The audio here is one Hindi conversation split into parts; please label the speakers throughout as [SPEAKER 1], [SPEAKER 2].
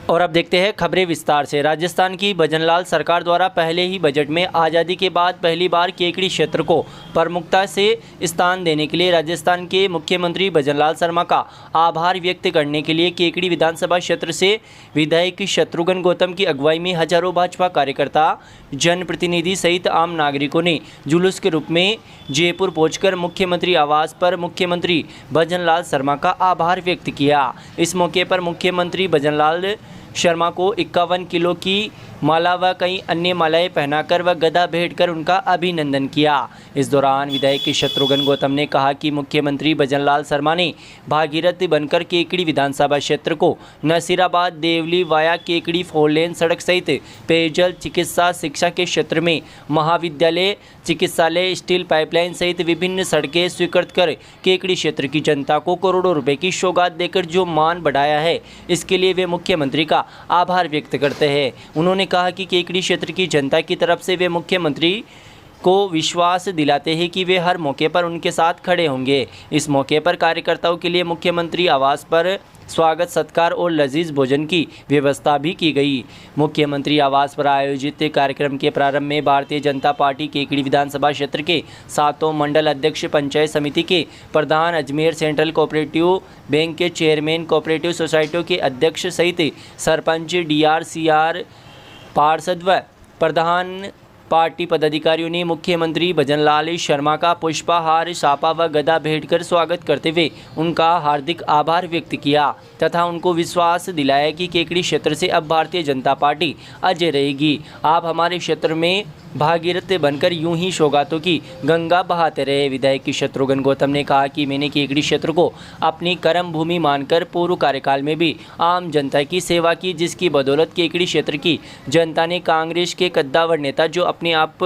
[SPEAKER 1] और अब देखते हैं खबरें विस्तार से। राजस्थान की भजनलाल सरकार द्वारा पहले ही बजट में आज़ादी के बाद पहली बार केकड़ी क्षेत्र को प्रमुखता से स्थान देने के लिए राजस्थान के मुख्यमंत्री भजनलाल शर्मा का आभार व्यक्त करने के लिए केकड़ी विधानसभा क्षेत्र से विधायक शत्रुघ्न गौतम की अगुवाई में हजारों भाजपा कार्यकर्ता, जनप्रतिनिधि सहित आम नागरिकों ने जुलूस के रूप में जयपुर पहुंचकर मुख्यमंत्री आवास पर मुख्यमंत्री भजनलाल शर्मा का आभार व्यक्त किया। इस मौके पर मुख्यमंत्री भजनलाल शर्मा को 51 किलो की माला व कई अन्य मालाएं पहनाकर व गदा भेंटकर उनका अभिनंदन किया। इस दौरान विधायक शत्रुघ्न गौतम ने कहा कि मुख्यमंत्री भजनलाल शर्मा ने भागीरथ बनकर केकड़ी विधानसभा क्षेत्र को नसीराबाद देवली वाया केकड़ी 4 लेन सड़क सहित पेयजल, चिकित्सा, शिक्षा के क्षेत्र में महाविद्यालय, चिकित्सालय, स्टील पाइपलाइन सहित विभिन्न सड़कें स्वीकृत कर केकड़ी क्षेत्र की जनता को करोड़ों रुपए की सौगात देकर जो मान बढ़ाया है, इसके लिए वे मुख्यमंत्री का आभार व्यक्त करते हैं। उन्होंने कहा कि केकड़ी क्षेत्र की जनता की तरफ से वे मुख्यमंत्री को विश्वास दिलाते हैं कि वे हर मौके पर उनके साथ खड़े होंगे। इस मौके पर कार्यकर्ताओं के लिए मुख्यमंत्री आवास पर स्वागत, सत्कार और लजीज भोजन की व्यवस्था भी की गई। मुख्यमंत्री आवास पर आयोजित कार्यक्रम के प्रारंभ में भारतीय जनता पार्टी केकड़ी विधानसभा क्षेत्र के 7 मंडल अध्यक्ष, पंचायत समिति के प्रधान, अजमेर सेंट्रल कोऑपरेटिव बैंक के चेयरमैन, कोऑपरेटिव सोसाइटियों के अध्यक्ष सहित सरपंच, DRCR, पार्षद व प्रधान पार्टी पदाधिकारियों ने मुख्यमंत्री भजनलाल शर्मा का पुष्पहार, सापा व गदा भेंटकर स्वागत करते हुए उनका हार्दिक आभार व्यक्त किया तथा उनको विश्वास दिलाया कि केकड़ी क्षेत्र से अब भारतीय जनता पार्टी अजय रहेगी। आप हमारे क्षेत्र में भागीरथ बनकर यूं ही सौगातों की गंगा बहाते रहे। विधायक शत्रुघ्न गौतम ने कहा कि मैंने केकड़ी क्षेत्र को अपनी कर्म भूमि मानकर पूर्व कार्यकाल में भी आम जनता की सेवा की, जिसकी बदौलत केकड़ी क्षेत्र की जनता ने कांग्रेस के कद्दावर नेता जो अपने आप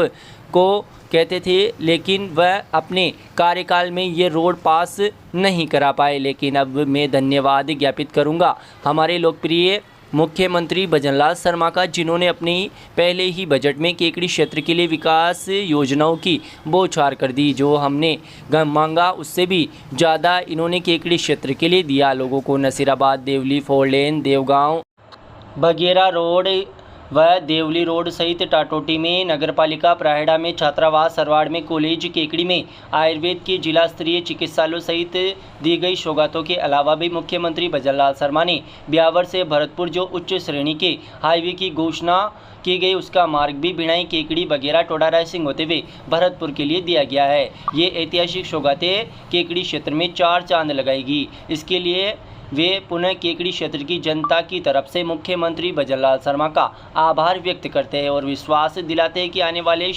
[SPEAKER 1] को कहते थे, लेकिन वह अपने कार्यकाल में ये रोड पास नहीं करा पाए। लेकिन अब मैं धन्यवाद ज्ञापित करूंगा हमारे लोकप्रिय मुख्यमंत्री भजनलाल शर्मा का, जिन्होंने अपने पहले ही बजट में केकड़ी क्षेत्र के लिए विकास योजनाओं की बौछार कर दी। जो हमने मांगा उससे भी ज़्यादा इन्होंने केकड़ी क्षेत्र के लिए दिया। लोगों को नसीराबाद देवली 4 लेन, देवगांव बगेरा रोड व देवली रोड सहित टाटोटी में नगरपालिका, प्राहेड़ा में छात्रावास, सरवाड़ में कॉलेज, केकड़ी में आयुर्वेद के जिला स्तरीय चिकित्सालयों सहित दी गई सौगातों के अलावा भी मुख्यमंत्री भजनलाल शर्मा ने ब्यावर से भरतपुर जो उच्च श्रेणी के हाईवे की घोषणा की गई उसका मार्ग भी भिणाई, केकड़ी, बगेरा, टोडा रायसिंह होते हुए भरतपुर के लिए दिया गया है। ये ऐतिहासिक सौगातें केकड़ी क्षेत्र में 4 चांद लगाएगी। इसके लिए वे पुनः केकड़ी क्षेत्र की जनता की तरफ से मुख्यमंत्री भजनलाल शर्मा का आभार व्यक्त करते हैं और विश्वास दिलाते हैं कि आने वाले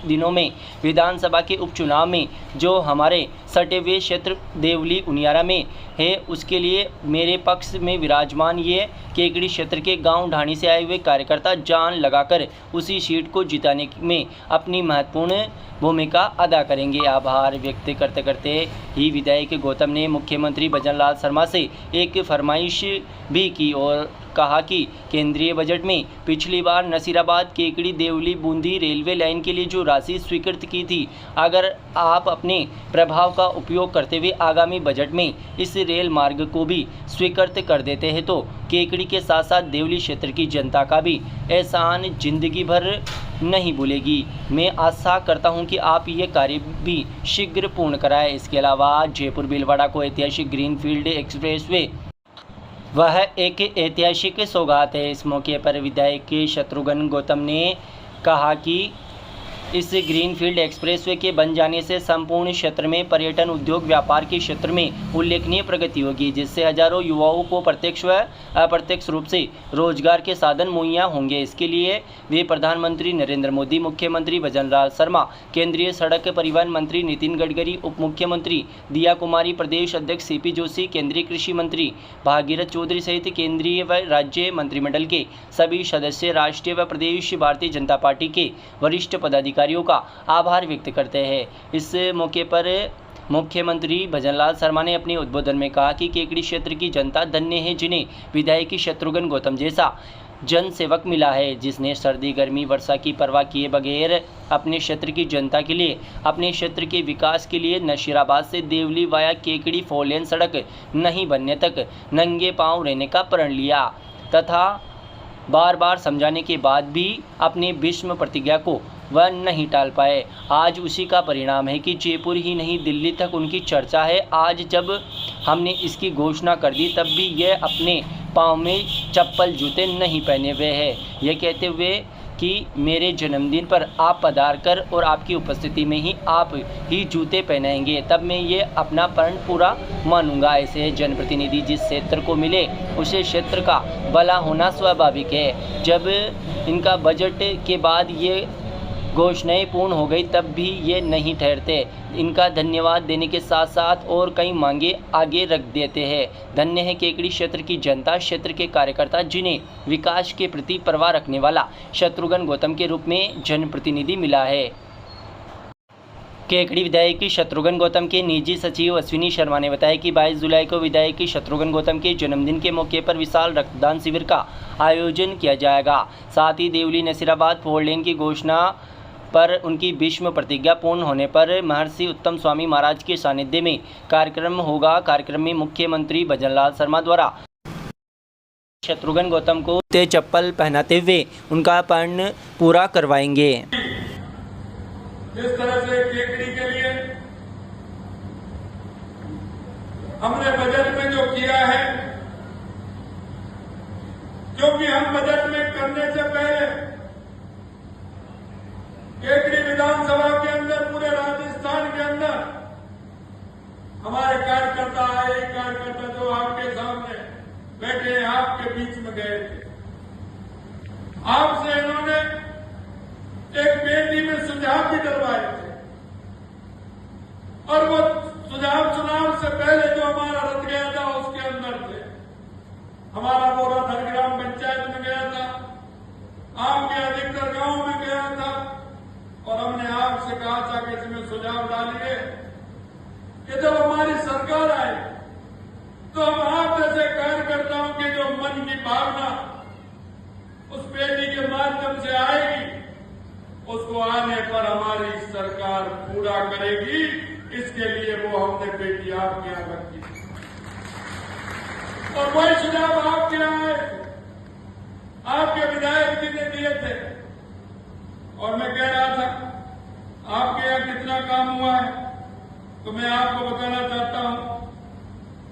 [SPEAKER 1] दिनों में विधानसभा के उपचुनाव में जो हमारे सटे हुए क्षेत्र देवली उनियारा में है, उसके लिए मेरे पक्ष में विराजमान ये केकड़ी क्षेत्र के गांव ढाणी से आए हुए कार्यकर्ता जान लगाकर उसी सीट को जिताने में अपनी महत्वपूर्ण भूमिका अदा करेंगे। आभार व्यक्त करते करते ही विधायक गौतम ने मुख्यमंत्री भजनलाल शर्मा से एक फरमाइश भी की और कहा कि केंद्रीय बजट में पिछली बार नसीराबाद, केकड़ी, देवली, बूंदी रेलवे लाइन के लिए जो राशि स्वीकृत की थी, अगर आप अपने प्रभाव का उपयोग करते हुए आगामी बजट में इस रेल मार्ग को भी स्वीकृत कर देते हैं तो केकड़ी के साथ साथ देवली क्षेत्र की जनता का भी एहसान जिंदगी भर नहीं भूलेगी। मैं आशा करता हूं कि आप ये कार्य भी शीघ्र पूर्ण कराएं। इसके अलावा जयपुर भीलवाड़ा को ऐतिहासिक ग्रीनफील्ड एक्सप्रेसवे वह एक ऐतिहासिक सौगात है। इस मौके पर विधायक शत्रुघ्न गौतम ने कहा कि इस ग्रीनफील्ड एक्सप्रेसवे के बन जाने से संपूर्ण क्षेत्र में पर्यटन, उद्योग, व्यापार के क्षेत्र में उल्लेखनीय प्रगति होगी, जिससे हजारों युवाओं को प्रत्यक्ष व अप्रत्यक्ष रूप से रोजगार के साधन मुहैया होंगे। इसके लिए वे प्रधानमंत्री नरेंद्र मोदी, मुख्यमंत्री भजनलाल शर्मा, केंद्रीय सड़क परिवहन मंत्री नितिन गडकरी, उप मुख्यमंत्री दिया कुमारी, प्रदेश अध्यक्ष CP जोशी, केंद्रीय कृषि मंत्री भागीरथ चौधरी सहित केंद्रीय व राज्य मंत्रिमंडल के सभी सदस्य, राष्ट्रीय व प्रदेश भारतीय जनता पार्टी के वरिष्ठ पदाधिकारी का आभार व्यक्त करते हैं। इस मौके पर मुख्यमंत्री भजनलाल शर्मा ने अपने उद्बोधन में कहा कि केकड़ी क्षेत्र की जनता धन्य है, जिन्हें विधायक शत्रुघ्न गौतम जैसा जन सेवक मिला है, जिसने सर्दी, गर्मी, वर्षा की परवाह किए बगैर अपने क्षेत्र की जनता के लिए, अपने क्षेत्र के विकास के लिए नशीराबाद से देवली वाया केकड़ी 4 लेन सड़क नहीं बनने तक नंगे पांव रहने का प्रण लिया। तथा बार बार समझाने के बाद भी अपनी भीष्म प्रतिज्ञा को वह नहीं टाल पाए। आज उसी का परिणाम है कि जयपुर ही नहीं दिल्ली तक उनकी चर्चा है। आज जब हमने इसकी घोषणा कर दी तब भी ये अपने पाँव में चप्पल जूते नहीं पहने हुए हैं, ये कहते हुए कि मेरे जन्मदिन पर आप पधार कर और आपकी उपस्थिति में ही आप ही जूते पहनाएंगे, तब मैं ये अपना प्रण पूरा मानूंगा। ऐसे जनप्रतिनिधि जिस क्षेत्र को मिले उसे क्षेत्र का भला होना स्वाभाविक है। जब इनका बजट के बाद ये घोषणाएं पूर्ण हो गई तब भी ये नहीं ठहरते। इनका धन्यवाद देने के साथ साथ और कई मांगे आगे रख देते हैं। धन्य है केकड़ी क्षेत्र की जनता, क्षेत्र के कार्यकर्ता जिन्हें विकास के प्रति परवाह रखने वाला शत्रुघ्न गौतम के रूप में जनप्रतिनिधि मिला है। केकड़ी विधायक शत्रुघ्न गौतम के निजी सचिव अश्विनी शर्मा ने बताया कि 22 जुलाई को विधायक शत्रुघ्न गौतम के जन्मदिन के मौके पर विशाल रक्तदान शिविर का आयोजन किया जाएगा। साथ ही देवली नसीराबाद 4 लेन की घोषणा पर उनकी भीष्म प्रतिज्ञा पूर्ण होने पर महर्षि उत्तम स्वामी महाराज के सानिध्य में कार्यक्रम होगा। कार्यक्रम में मुख्यमंत्री भजनलाल शर्मा द्वारा शत्रुघ्न गौतम को चप्पल पहनाते हुए उनका प्रण पूरा करवाएंगे।
[SPEAKER 2] जिस तरह से केकड़ी के लिए हमने बजट में जो किया है, क्योंकि हम बजट में करने से पहले केकड़ी विधानसभा के अंदर, पूरे राजस्थान के अंदर हमारे कार्यकर्ता आए, कार्यकर्ता जो आपके सामने बैठे आपके बीच में गए थे, आपसे इन्होंने एक बेटी में सुझाव भी डलवाए थे और वो सुझाव चुनाव से पहले जो हमारा रथ गया था उसके अंदर थे। हमारा वो रथ हर ग्राम पंचायत में गया था, आपके अधिकतर गांवों में गया था और हमने आपसे कहा था कि इसमें सुझाव डालिए कि जब हमारी सरकार आए तो हम आप जैसे कार्यकर्ताओं के जो मन की भावना उस बेटी के माध्यम से आएगी, उसको आने पर हमारी सरकार पूरा करेगी। इसके लिए वो हमने बेटी आपके यहां रखी और वही सुझाव आपके यहां आपके विधायक जी ने दिए थे और मैं कह रहा था आपके यहां कितना काम हुआ है, तो मैं आपको बताना चाहता हूं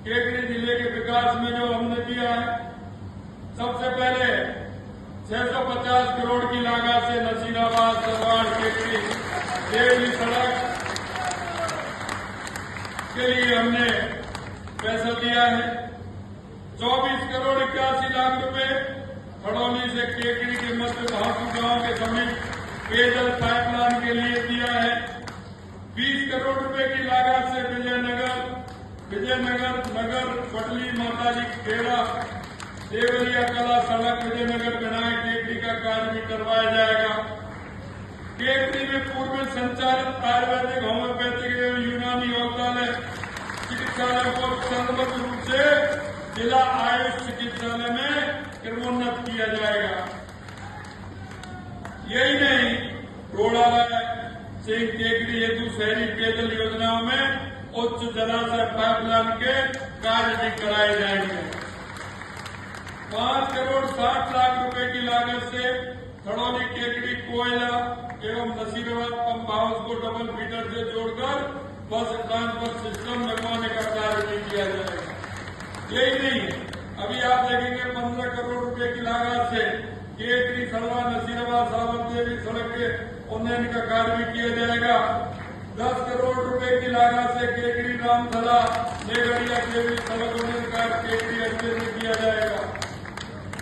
[SPEAKER 2] केकड़ी जिले के विकास में जो हमने किया है, सबसे पहले 650 करोड़ की लागत से नसीराबाद सरवाड़ केकड़ी देवली सड़क के लिए हमने पैसा दिया है। 24 करोड़ 81 लाख रुपए खड़ौली से केकड़ी के मध्य भासू गांव के समीप पेयजल पाइपलाइन के लिए दिया है। 20 करोड़ रुपए की लागत से विजयनगर नगर पटली माताजी खेड़ा देवरिया कला सड़क विजयनगर बनाए केकड़ी का कार्य भी करवाया जाएगा। केकड़ी में पूर्व में संचालित आयुर्वेदिक, होम्योपैथिक एवं यूनानी औषधालय चिकित्सालय को सर्वोच्च रूप से जिला आयुष चिकित्सालय में क्रमोन्नत किया जाएगा। यही नहीं, रोड़ालय से केकड़ी हेतु शहरी पेयजल योजनाओं में उच्च जलाशय पाइपलाइन के कार्य भी कराए जाएंगे। 5 करोड़ 60 लाख रुपए की लागत से खड़ौली केकड़ी कोयला एवं नसीराबाद पंप हाउस को डबल फीडर से जोड़कर बस ट्रांसफर सिस्टम लगवाने का कार्य भी किया जाएगा। यही नहीं, अभी आप देखेंगे 15 करोड़ रुपए की लागत से केकड़ी सड़वा नसीराबाद सावंतदेवी सड़क के उन्नयन का कार्य भी किया जाएगा। 10 करोड़ रुपए की लागत से केकड़ी रामथला नेगड़िया देवी सड़क उन्नयन कार्य केकड़ी अंचल में किया जाएगा।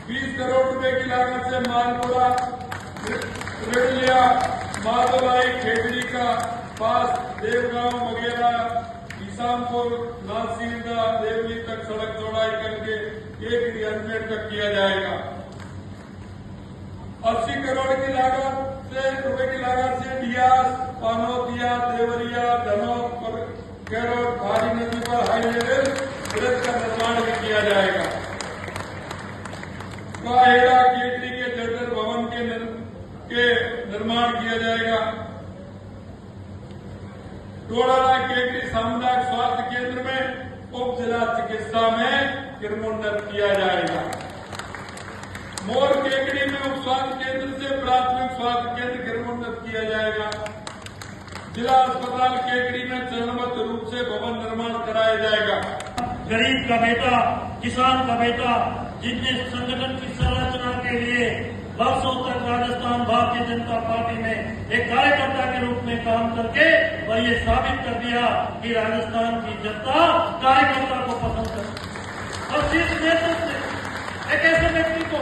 [SPEAKER 2] 20 करोड़ रुपए की लागत से मालपुरा रिडलिया माधोलाई केकड़ी का पास देवगांव वगैरह ईसामपुर नासीदा देवली तक सड़क चौड़ाई करके केकड़ी अजमेर तक किया जाएगा। 80 करोड़ की लागत से डियास पानोतिया देवरिया धनौर कैरोट भारी नदी पर हाई लेवल ब्रिज का निर्माण भी किया जाएगा। काहेड़ा केकड़ी के जर्जर भवन के निर्माण किया जाएगा। डोड़ाला केकड़ी सामुदायिक स्वास्थ्य केंद्र में उप जिला चिकित्सा में क्रमोन्नत किया जाएगा। मोर केकड़ी में उप स्वास्थ्य केंद्र से प्राथमिक स्वास्थ्य केंद्र गिरमोन्नत किया जाएगा। जिला अस्पताल केकड़ी में चरणबद्ध रूप से भवन निर्माण कराया जाएगा।
[SPEAKER 3] गरीब का बेटा, किसान का बेटा, जिसने संगठन की संरचना के लिए वर्षों तक राजस्थान भारतीय जनता पार्टी में एक कार्यकर्ता के रूप में काम करके और ये साबित कर दिया कि राजस्थान की जनता कार्यकर्ता को पसंद करती। और शीर्ष नेतृत्व ने एक ऐसे व्यक्ति को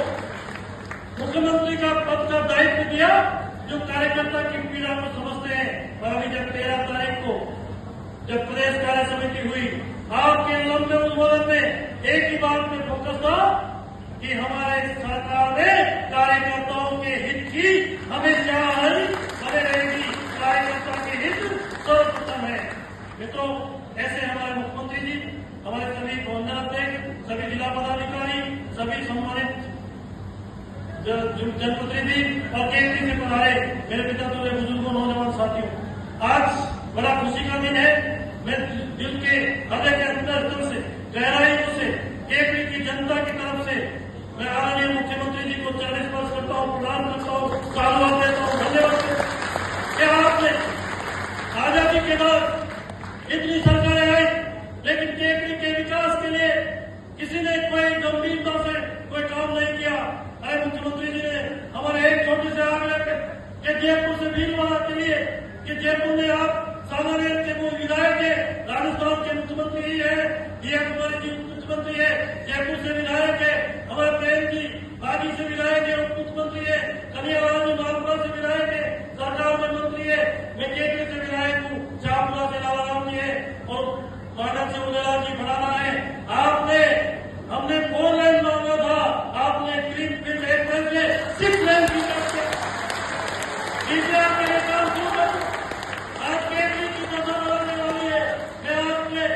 [SPEAKER 3] मुख्यमंत्री का पद का दायित्व दिया जो कार्यकर्ता की पीड़ा को समझते हैं। और अभी जब 13 तारीख को जब प्रदेश कार्य समिति हुई, आपके लंबे उद्बोधन में एक ही बात पे फोकस था कि हमारे सरकार में कार्यकर्ताओं के हित की हमेशा हमें रहेगी। कार्यकर्ता के हित सर्वप्रथम है। मित्रों, ऐसे हमारे मुख्यमंत्री जी, हमारे सभी भवनाध्यक्ष, सभी जिला पदाधिकारी, सभी सम्मानित जनप्रतिनिधि और केंद्र से पधारे मेरे पिता तुल्य बुजुर्गों, नौजवान साथियों, आज बड़ा खुशी का दिन है। मैं दिल के हृदय के अंदर से गहराइयों से केकड़ी की जनता की तरफ से मैं आदरणीय मुख्यमंत्री जी को चरण स्पर्श करता हूँ, प्रणाम करता हूँ, साधुवाद देता हूँ, धन्यवाद देता हूँ। क्या आपने आजादी के बाद इतनी सरकारें आई, लेकिन केकड़ी के विकास के लिए किसी ने कोई गंभीरता से कोई काम नहीं किया। अरे मुख्यमंत्री जी ने हमारे एक छोटे से आग्रह के जयपुर से भीलवाड़ा के लिए कि जयपुर में आप सामान्य के वो विधायक है, राजस्थान के मुख्यमंत्री ही है, ये कुमारी जी मुख्यमंत्री है, जयपुर से विधायक है, हमारे प्रेम जी बागी से विधायक है, उप मुख्यमंत्री है, कन्याराम जी मालपुरा से विधायक है, सरकार में मंत्री है, मैं केकड़ी से विधायक हूँ, शाहपुरा से लालाराम जी है और मानक से उदयलाल जी बढ़ाना है। हमने 4 लेन मांगा था, आपने ग्रीन फील्ड एक्सप्रेस में 6 लेन की तरफ आपके काम शुरू कर। आज केकड़ी की दशा बढ़ाने वाली है। मैं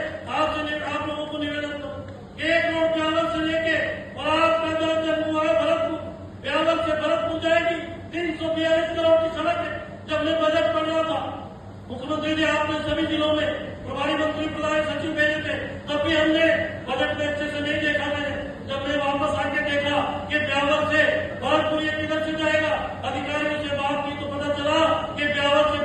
[SPEAKER 3] आप लोगों को निवेदन करूँ, एक रोड ब्यावर से लेके और आपका जो जब हुआ है भरतपुर, ब्यावर से भरतपुर जाएगी 342 करोड़ की सड़क है। जब मैं बजट पढ़ रहा था, मुख्यमंत्री जी आपने सभी जिलों में प्रभारी मंत्री प्रधान सचिव भेजे थे, तब भी हमने बजट में अच्छे से नहीं देखा। मैंने जब मैं वापस आके देखा कि ब्यावर से भरतपुर ये किधर से जाएगा, अधिकारियों से बात की तो पता चला कि ब्यावर से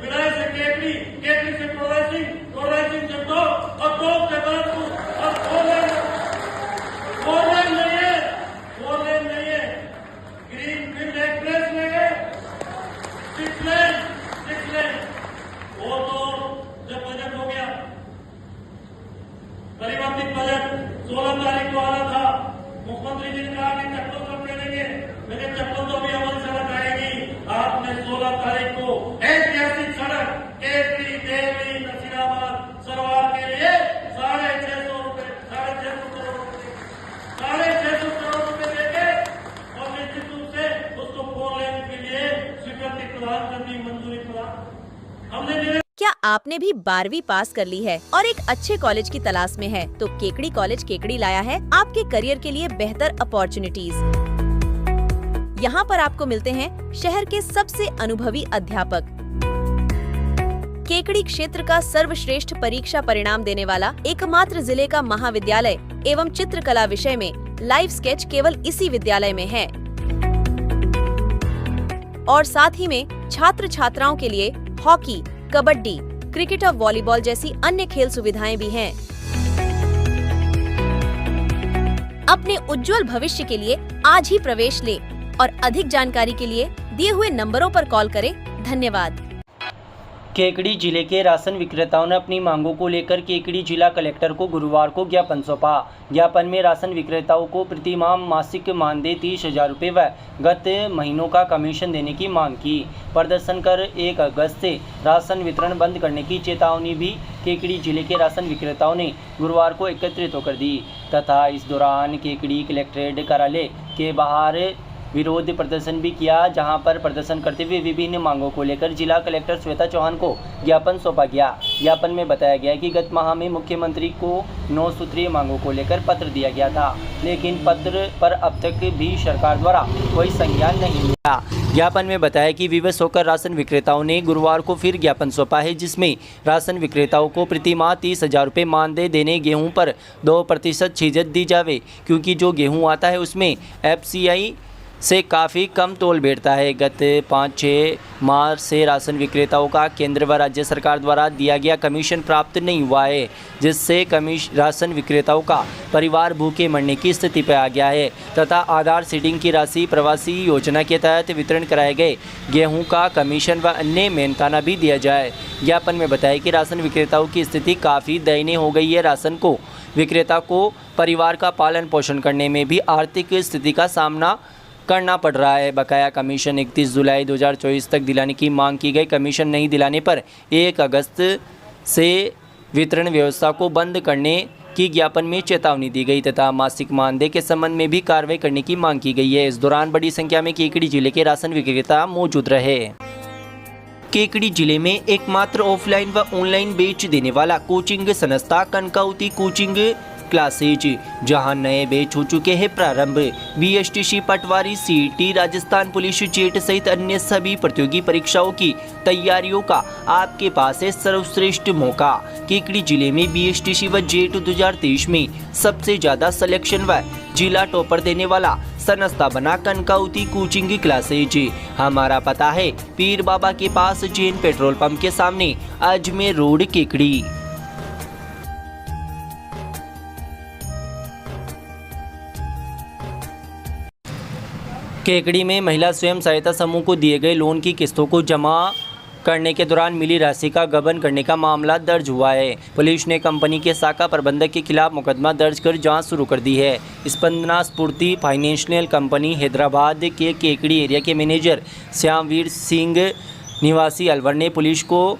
[SPEAKER 3] बिड़ाई से केकड़ी, केकड़ी से प्रोग्रेसिंग से टॉप और टॉप से भरतपुर और 4 लेन नहीं है, ग्रीन फील्ड एक्सप्रेस में है 6 लेन। वो तो जब बजट हो गया, परिवर्तित बजट 16 तारीख को आना था, मुख्यमंत्री जी ने कहा कि चप्पल कब पहनेंगे, मैंने चप्पल तो भी अमल सड़क आएगी। आपने 16 तारीख को ऐतिहासिक सड़क केकड़ी देवरी नसीराबाद सरवार के लिए 650 करोड़ रुपए देके और निश्चित रूप से उसको 4 लेन के लिए स्वीकृति प्रदान करनी, मंजूरी प्रदान हमने।
[SPEAKER 4] क्या आपने भी 12वीं पास कर ली है और एक अच्छे कॉलेज की तलाश में है? तो केकड़ी कॉलेज केकड़ी लाया है आपके करियर के लिए बेहतर अपॉर्चुनिटीज। यहाँ पर आपको मिलते हैं शहर के सबसे अनुभवी अध्यापक, केकड़ी क्षेत्र का सर्वश्रेष्ठ परीक्षा परिणाम देने वाला एकमात्र जिले का महाविद्यालय एवं चित्रकला विषय में लाइव स्केच केवल इसी विद्यालय में है। और साथ ही में छात्र छात्राओं के लिए हॉकी, कबड्डी, क्रिकेट और वॉलीबॉल जैसी अन्य खेल सुविधाएं भी हैं। अपने उज्जवल भविष्य के लिए आज ही प्रवेश ले और अधिक जानकारी के लिए दिए हुए नंबरों पर कॉल करें। धन्यवाद।
[SPEAKER 1] केकड़ी जिले के राशन विक्रेताओं ने अपनी मांगों को लेकर केकड़ी जिला कलेक्टर को गुरुवार को ज्ञापन सौंपा। ज्ञापन में राशन विक्रेताओं को प्रति माह मासिक मानदेय 30,000 रुपये व गत महीनों का कमीशन देने की मांग की। प्रदर्शन कर 1 अगस्त से राशन वितरण बंद करने की चेतावनी भी केकड़ी जिले के राशन विक्रेताओं ने गुरुवार को एकत्रित होकर दी तथा इस दौरान केकड़ी कलेक्ट्रेट कार्यालय के बाहर विरोध प्रदर्शन भी किया, जहां पर प्रदर्शन करते हुए विभिन्न मांगों को लेकर जिला कलेक्टर श्वेता चौहान को ज्ञापन सौंपा गया। ज्ञापन में बताया गया कि गत माह में मुख्यमंत्री को 9 सूत्रीय मांगों को लेकर पत्र दिया गया था, लेकिन पत्र पर अब तक भी सरकार द्वारा कोई संज्ञान नहीं लिया। ज्ञापन में बताया कि विवश होकर राशन विक्रेताओं ने गुरुवार को फिर ज्ञापन सौंपा है, जिसमें राशन विक्रेताओं को प्रति माह 30,000 रुपये मानदेय देने, गेहूं पर 2% छीजत दी जावे, क्योंकि जो गेहूं आता है उसमें FCI से काफ़ी कम तोल बैठता है। गत 5-6 माह से राशन विक्रेताओं का केंद्र व राज्य सरकार द्वारा दिया गया कमीशन प्राप्त नहीं हुआ है, जिससे राशन विक्रेताओं का परिवार भूखे मरने की स्थिति पर आ गया है तथा आधार सीडिंग की राशि प्रवासी योजना के तहत वितरण कराए गए गेहूं का कमीशन व अन्य मेहनताना भी दिया जाए। ज्ञापन में बताया कि राशन विक्रेताओं की स्थिति काफ़ी दयनीय हो गई है। राशन को विक्रेता को परिवार का पालन पोषण करने में भी आर्थिक स्थिति का सामना करना पड़ रहा है। बकाया कमीशन 31 जुलाई 2024 तक दिलाने की मांग की गई। कमीशन नहीं दिलाने पर 1 अगस्त से वितरण व्यवस्था को बंद करने की ज्ञापन में चेतावनी दी गई तथा मासिक मानदेय के संबंध में भी कार्रवाई करने की मांग की गई है। इस दौरान बड़ी संख्या में केकड़ी जिले के राशन विक्रेता मौजूद रहे। केकड़ी जिले में एकमात्र ऑफलाइन व ऑनलाइन बैच देने वाला कोचिंग संस्था कनकावती कोचिंग क्लासेज, जहां नए बैच हो चुके हैं प्रारंभ। BSTC पटवारी, CET, राजस्थान पुलिस जेट सहित अन्य सभी प्रतियोगी परीक्षाओं की तैयारियों का आपके पास है सर्वश्रेष्ठ मौका। केकड़ी जिले में BSTC व जेट 2023 में सबसे ज्यादा सिलेक्शन व जिला टॉपर देने वाला संस्था बना कनकावती कोचिंग क्लासेज। हमारा पता है पीर बाबा के पास, जैन पेट्रोल पंप के सामने, अजमेर रोड, केकड़ी। केकड़ी में महिला स्वयं सहायता समूह को दिए गए लोन की किस्तों को जमा करने के दौरान मिली राशि का गबन करने का मामला दर्ज हुआ है। पुलिस ने कंपनी के शाखा प्रबंधक के खिलाफ मुकदमा दर्ज कर जांच शुरू कर दी है। स्पंदना स्फूर्ति फाइनेंशियल कंपनी हैदराबाद के केकड़ी एरिया के मैनेजर श्यामवीर सिंह निवासी अलवर ने पुलिस को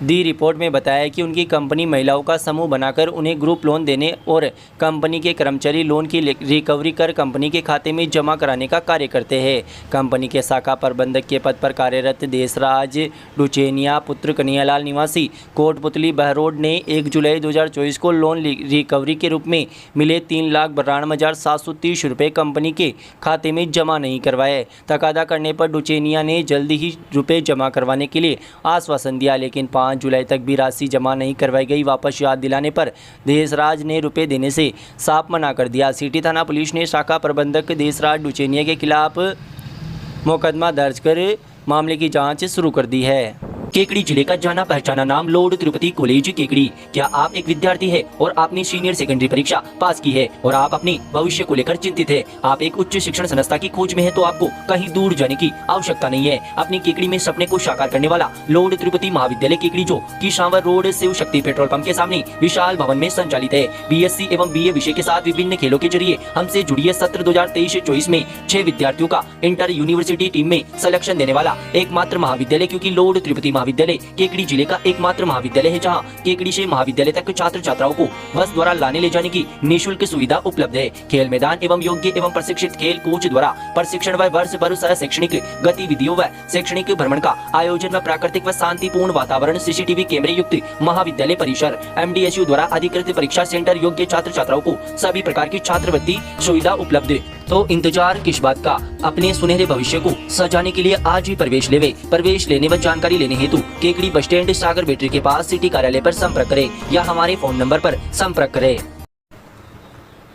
[SPEAKER 1] दी रिपोर्ट में बताया कि उनकी कंपनी महिलाओं का समूह बनाकर उन्हें ग्रुप लोन देने और कंपनी के कर्मचारी लोन की रिकवरी कर कंपनी के खाते में जमा कराने का कार्य करते हैं। कंपनी के शाखा प्रबंधक के पद पर कार्यरत देशराज डुचेनिया पुत्र कन्हैयालाल निवासी कोटपुतली बहरोड ने 1 जुलाई 2024 को लोन रिकवरी के रूप में मिले 3,92,730 रुपये कंपनी के खाते में जमा नहीं करवाए। तकादा करने पर डुचेनिया ने जल्दी ही रुपये जमा करवाने के लिए आश्वासन दिया, लेकिन 5 जुलाई तक भी राशि जमा नहीं करवाई गई। वापस याद दिलाने पर देशराज ने रुपए देने से साफ मना कर दिया। सिटी थाना पुलिस ने शाखा प्रबंधक देशराज डुचेनिया के खिलाफ मुकदमा दर्ज कर मामले की जांच शुरू कर दी है। केकड़ी जिले का जाना पहचाना नाम लॉर्ड तिरुपति कॉलेज केकड़ी। क्या आप एक विद्यार्थी है और आपने सीनियर सेकेंडरी परीक्षा पास की है और आप अपने भविष्य को लेकर चिंतित है, आप एक उच्च शिक्षण संस्था की खोज में है, तो आपको कहीं दूर जाने की आवश्यकता नहीं है। अपनी केकड़ी में सपने को साकार करने वाला लॉर्ड तिरुपति महाविद्यालय केकड़ी, जो किशावर road Shiv Shakti petrol pump के सामने विशाल भवन में संचालित है। BSc एवं BA विषय के साथ विभिन्न खेलों के जरिए हमसे जुड़िए। सत्र 2023-24 में 6 विद्यार्थियों का इंटर यूनिवर्सिटी टीम में सिलेक्शन देने वाला एकमात्र महाविद्यालय, क्योंकि लॉर्ड तिरुपति महाविद्यालय केकड़ी जिले का एकमात्र महाविद्यालय है, जहां केकड़ी से महाविद्यालय तक छात्र छात्राओं को बस द्वारा लाने ले जाने की निःशुल्क सुविधा उपलब्ध है। खेल मैदान एवं योग्य एवं प्रशिक्षित खेल कोच द्वारा प्रशिक्षण व वर्ष भर शैक्षणिक गतिविधियों व शैक्षणिक भ्रमण का आयोजन व प्राकृतिक व शांतिपूर्ण वातावरण, CCTV कैमरे युक्त महाविद्यालय परिसर, MDSU द्वारा अधिकृत परीक्षा सेंटर, योग्य छात्र छात्राओं को सभी प्रकार की छात्रवृत्ति सुविधा उपलब्ध। तो इंतजार किस बात का, अपने सुनहरे भविष्य को सजाने के लिए आज ही प्रवेश लेवे। प्रवेश लेने व जानकारी लेने हेतु केकड़ी बस स्टैंड सागर बैटरी के पास सिटी कार्यालय पर संपर्क करें या हमारे फोन नंबर पर संपर्क करें।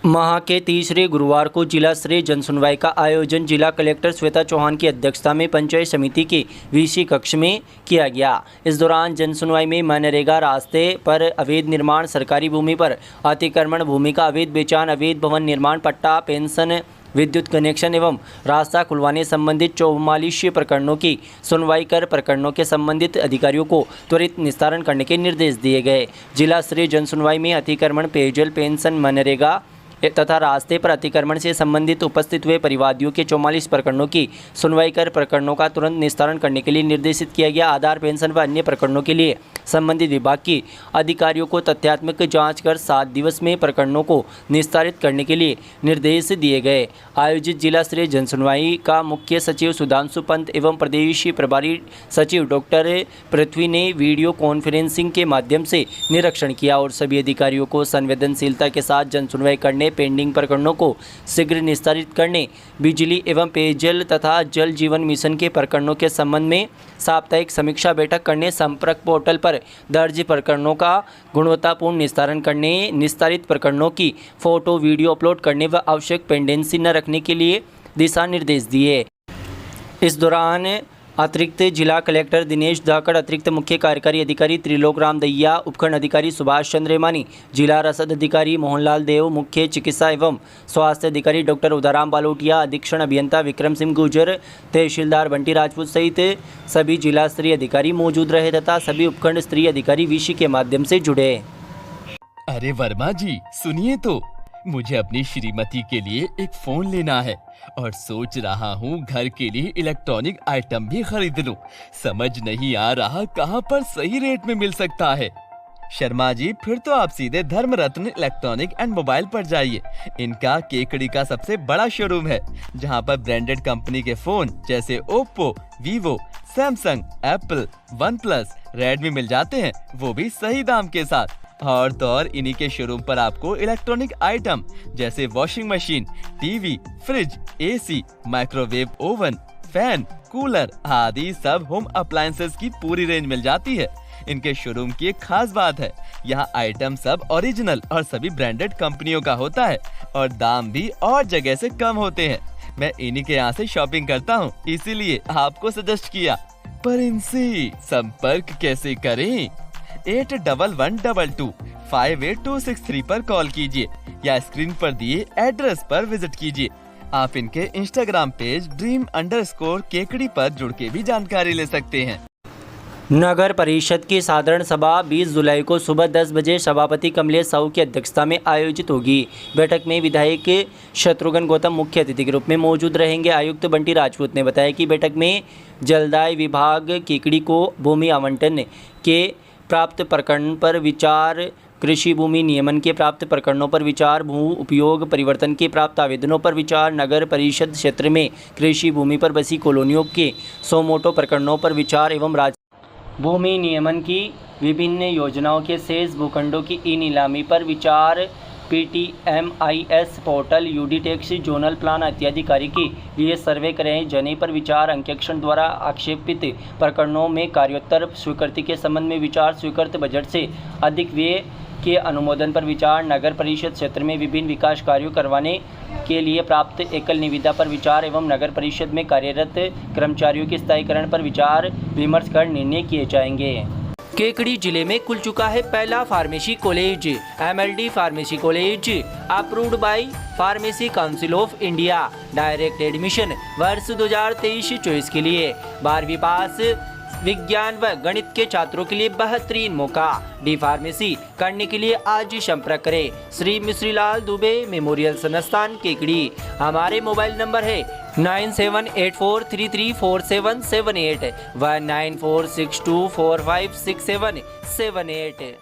[SPEAKER 1] माह के तीसरे गुरुवार को जिला स्तरीय जन सुनवाई का आयोजन जिला कलेक्टर श्वेता चौहान की अध्यक्षता में पंचायत समिति के VC कक्ष में किया गया। इस दौरान जन सुनवाई में मनरेगा रास्ते पर अवैध निर्माण, सरकारी भूमि पर अतिक्रमण, भूमि का अवैध बेचान, अवैध भवन निर्माण, पट्टा, पेंशन, विद्युत कनेक्शन एवं रास्ता खुलवाने संबंधित 44 प्रकरणों की सुनवाई कर प्रकरणों के संबंधित अधिकारियों को त्वरित निस्तारण करने के निर्देश दिए गए। जिला स्तरीय जन सुनवाई में अतिक्रमण, पेयजल, पेंशन, मनरेगा, तथा रास्ते पर अतिक्रमण से संबंधित उपस्थित हुए परिवादियों के 44 प्रकरणों की सुनवाई कर प्रकरणों का तुरंत निस्तारण करने के लिए निर्देशित किया गया। आधार, पेंशन व अन्य प्रकरणों के लिए संबंधित विभाग की अधिकारियों को तथ्यात्मक जांच कर 7 दिवस में प्रकरणों को निस्तारित करने के लिए निर्देश दिए गए। आयोजित जिला स्तरीय जनसुनवाई का मुख्य सचिव सुधांशु पंत एवं प्रदेश प्रभारी सचिव डॉक्टर पृथ्वी ने वीडियो कॉन्फ्रेंसिंग के माध्यम से निरीक्षण किया और सभी अधिकारियों को संवेदनशीलता के साथ जनसुनवाई करने, पेंडिंग प्रकरणों को शीघ्र निस्तारित करने, बिजली एवं पेयजल तथा जल जीवन मिशन के प्रकरणों के संबंध में साप्ताहिक समीक्षा बैठक करने, संपर्क पोर्टल पर दर्ज प्रकरणों का गुणवत्तापूर्ण निस्तारण करने, निस्तारित प्रकरणों की फोटो वीडियो अपलोड करने व आवश्यक पेंडेंसी न रखने के लिए दिशा निर्देश दिए। इस दौरान अतिरिक्त जिला कलेक्टर दिनेश धाकड़, अतिरिक्त मुख्य कार्यकारी अधिकारी त्रिलोक राम दहिया, उपखंड अधिकारी सुभाष चंद्र रेमानी, जिला रसद अधिकारी मोहनलाल देव, मुख्य चिकित्सा एवं स्वास्थ्य अधिकारी डॉक्टर उदाराम बालोटिया, अधीक्षण अभियंता विक्रम सिंह गुर्जर, तहसीलदार बंटी राजपूत सहित सभी जिला स्तरीय अधिकारी मौजूद रहे तथा सभी उपखंड स्तरीय अधिकारी वीसी के माध्यम से जुड़े।
[SPEAKER 5] अरे वर्मा जी, सुनिए तो, मुझे अपनी श्रीमती के लिए एक फोन लेना है और सोच रहा हूँ घर के लिए इलेक्ट्रॉनिक आइटम भी खरीद लूं। समझ नहीं आ रहा कहाँ पर सही रेट में मिल सकता है। शर्मा जी, फिर तो आप सीधे धर्म रत्न इलेक्ट्रॉनिक एंड मोबाइल पर जाइए। इनका केकड़ी का सबसे बड़ा शोरूम है, जहाँ पर ब्रांडेड कंपनी के फोन जैसे Oppo, Vivo, Samsung, Apple, OnePlus, Redmi मिल जाते हैं, वो भी सही दाम के साथ। और तो और इन्हीं के शोरूम पर आपको इलेक्ट्रॉनिक आइटम जैसे washing machine, TV, fridge, AC, microwave oven, fan, cooler आदि सब होम अप्लायंसेस की पूरी रेंज मिल जाती है। इनके शोरूम की एक खास बात है, यहाँ आइटम सब ओरिजिनल और सभी ब्रांडेड कंपनियों का होता है और दाम भी और जगह से कम होते हैं। मैं इन्हीं के यहाँ से शॉपिंग करता हूँ, इसीलिए आपको सजेस्ट किया। पर इनसे संपर्क कैसे करें? 8112258263 पर कॉल कीजिए या स्क्रीन पर दिए एड्रेस पर विजिट कीजिए। आप इनके इंस्टाग्राम पेज dream_केकड़ी पर जुड़ के भी जानकारी ले सकते हैं।
[SPEAKER 1] नगर परिषद की साधारण सभा 20 जुलाई को सुबह 10 बजे सभापति कमलेश साहू की अध्यक्षता में आयोजित होगी। बैठक में विधायक शत्रुघ्न गौतम मुख्य अतिथि के रूप में मौजूद रहेंगे। आयुक्त बंटी राजपूत ने बताया कि बैठक में जलदाय विभाग केकड़ी को भूमि आवंटन के प्राप्त प्रकरण पर विचार, कृषि भूमि नियमन के प्राप्त प्रकरणों पर विचार, भू उपयोग परिवर्तन के प्राप्त आवेदनों पर विचार, नगर परिषद क्षेत्र में कृषि भूमि पर बसी कॉलोनियों के सोमोटो प्रकरणों पर विचार एवं भूमि नियमन की विभिन्न योजनाओं के शेष भूखंडों की ई नीलामी पर विचार, PTMIS portal, UD tax, zonal plan इत्यादि कार्य के लिए सर्वे करें जाने पर विचार, अंकेक्षण द्वारा आक्षेपित प्रकरणों में कार्योत्तर स्वीकृति के संबंध में विचार, स्वीकृत बजट से अधिक व्यय के अनुमोदन पर विचार, नगर परिषद क्षेत्र में विभिन्न विकास कार्यों करवाने के लिए प्राप्त एकल निविदा पर विचार एवं नगर परिषद में कार्यरत कर्मचारियों के स्थायीकरण पर विचार विमर्श कर निर्णय किए जाएंगे। केकड़ी जिले में खुल चुका है पहला pharmacy college. MLD pharmacy college approved by pharmacy council of India. Direct admission वर्ष 2023-24 के लिए 12वीं पास विज्ञान व गणित के छात्रों के लिए बेहतरीन मौका। डी फार्मेसी करने के लिए आज ही संपर्क करें श्री मिश्रीलाल दुबे मेमोरियल संस्थान केकड़ी। हमारे मोबाइल नंबर है 9784334778 व 9462456778।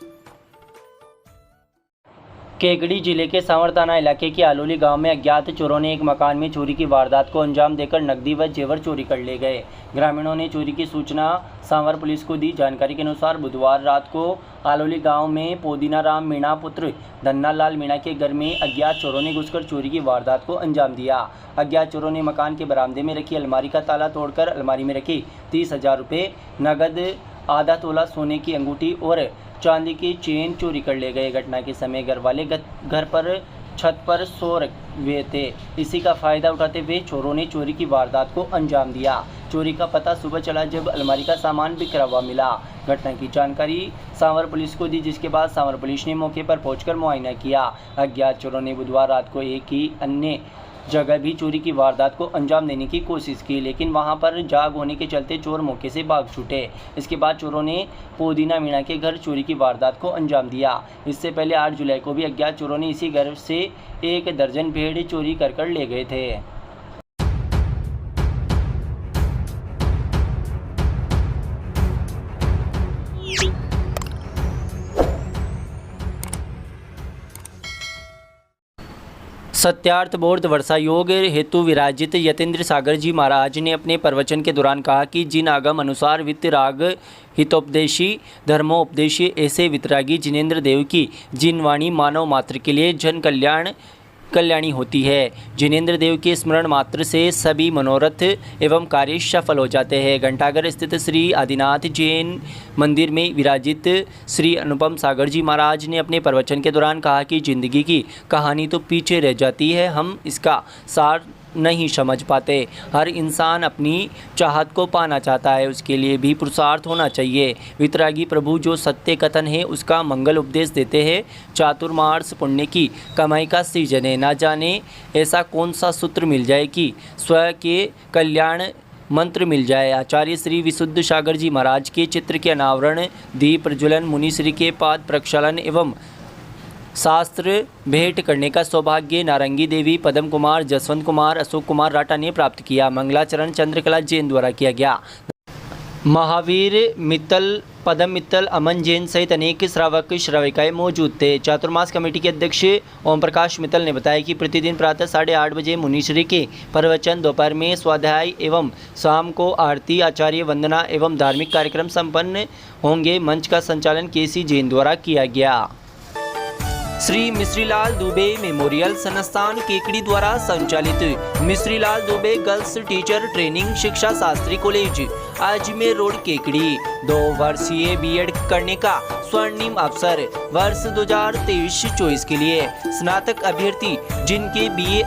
[SPEAKER 1] केकड़ी जिले के सांवर थाना इलाके के आलोली गांव में अज्ञात चोरों ने एक मकान में चोरी की वारदात को अंजाम देकर नकदी व जेवर चोरी कर ले गए। ग्रामीणों ने चोरी की सूचना सांवर पुलिस को दी। जानकारी के अनुसार बुधवार रात को आलोली गांव में पोदीना राम मीणा पुत्र धन्ना लाल मीणा के घर में अज्ञात चोरों ने घुसकर चोरी की वारदात को अंजाम दिया। अज्ञात चोरों ने मकान के बरामदे में रखी अलमारी का ताला तोड़कर अलमारी में रखी 30,000 रुपये नगद, आधा तोला सोने की अंगूठी और चांदी की चेन चोरी कर ले गए। घटना के समय घर वाले घर पर छत पर सो हुए थे। इसी का फायदा उठाते हुए चोरों ने चोरी की वारदात को अंजाम दिया। चोरी का पता सुबह चला जब अलमारी का सामान बिखरा हुआ मिला। घटना की जानकारी सांवर पुलिस को दी, जिसके बाद सांवर पुलिस ने मौके पर पहुंचकर मुआयना किया। अज्ञात चोरों ने बुधवार रात को एक ही अन्य जगह भी चोरी की वारदात को अंजाम देने की कोशिश की, लेकिन वहां पर जाग होने के चलते चोर मौके से भाग छूटे। इसके बाद चोरों ने पोदीना मीणा के घर चोरी की वारदात को अंजाम दिया। इससे पहले 8 जुलाई को भी अज्ञात चोरों ने इसी घर से 1 दर्जन भेड़ चोरी कर ले गए थे। सत्यार्थ बोध वर्षा योग हेतु विराजित यतेंद्र सागर जी महाराज ने अपने प्रवचन के दौरान कहा कि जिन आगम अनुसार वितराग हितोपदेशी धर्मोपदेशी ऐसे वितरागी जिनेंद्र देव की जिनवाणी मानव मात्र के लिए जन कल्याणी होती है। जिनेंद्र देव के स्मरण मात्र से सभी मनोरथ एवं कार्य सफल हो जाते हैं। घंटाघर स्थित श्री आदिनाथ जैन मंदिर में विराजित श्री अनुपम सागर जी महाराज ने अपने प्रवचन के दौरान कहा कि जिंदगी की कहानी तो पीछे रह जाती है, हम इसका सार नहीं समझ पाते। हर इंसान अपनी चाहत को पाना चाहता है, उसके लिए भी पुरुषार्थ होना चाहिए। वितरागी प्रभु जो सत्य कथन है उसका मंगल उपदेश देते हैं। चातुर्मास पुण्य की कमाई का सृजन है। ना जाने ऐसा कौन सा सूत्र मिल जाए कि स्वयं के कल्याण मंत्र मिल जाए। आचार्य श्री विशुद्ध सागर जी महाराज के चित्र के अनावरण, दीप प्रज्वलन, मुनिश्री के पाद प्रक्षालन एवं शास्त्र भेंट करने का सौभाग्य नारंगी देवी, पद्म कुमार, जसवंत कुमार, अशोक कुमार राठा ने प्राप्त किया। मंगलाचरण चंद्रकला जैन द्वारा किया गया। महावीर मित्तल, पदम मित्तल, अमन जैन सहित अनेक श्रावक श्राविकाएं मौजूद थे। चातुर्मास कमेटी के अध्यक्ष ओम प्रकाश मित्तल ने बताया कि प्रतिदिन प्रातः 8:30 बजे मुनीश्री के प्रवचन, दोपहर में स्वाध्याय एवं शाम को आरती, आचार्य वंदना एवं धार्मिक कार्यक्रम संपन्न होंगे। मंच का संचालन केसी जैन द्वारा किया गया। श्री मिश्रीलाल दुबे मेमोरियल संस्थान केकड़ी द्वारा संचालित Mishrilal Dubey girls teacher training शिक्षा शास्त्री कॉलेज अजमेर रोड केकड़ी 2 वर्षीय बीएड करने का स्वर्णिम अवसर। वर्ष 2023-24 के लिए स्नातक अभ्यर्थी जिनके BA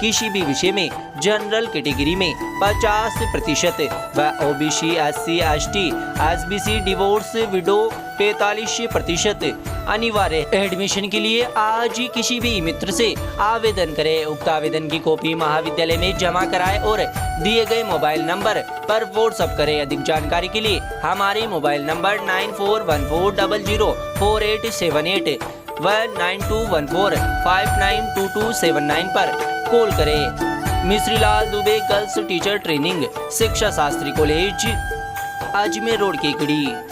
[SPEAKER 1] किसी भी विषय में जनरल कैटेगरी में 50% व OBC SC ST SBC divorce window 43% अनिवार्य। एडमिशन के लिए आज ही किसी भी मित्र से आवेदन करें। उक्त आवेदन की कॉपी महाविद्यालय में जमा कराएं और दिए गए मोबाइल नंबर पर व्हाट्सएप करें। अधिक जानकारी के लिए हमारे मोबाइल नंबर 9414004878 व 9214592279 पर कॉल करें। Mishrilal Dubey girls teacher training शिक्षा शास्त्री कॉलेज अजमेर रोड केकड़ी।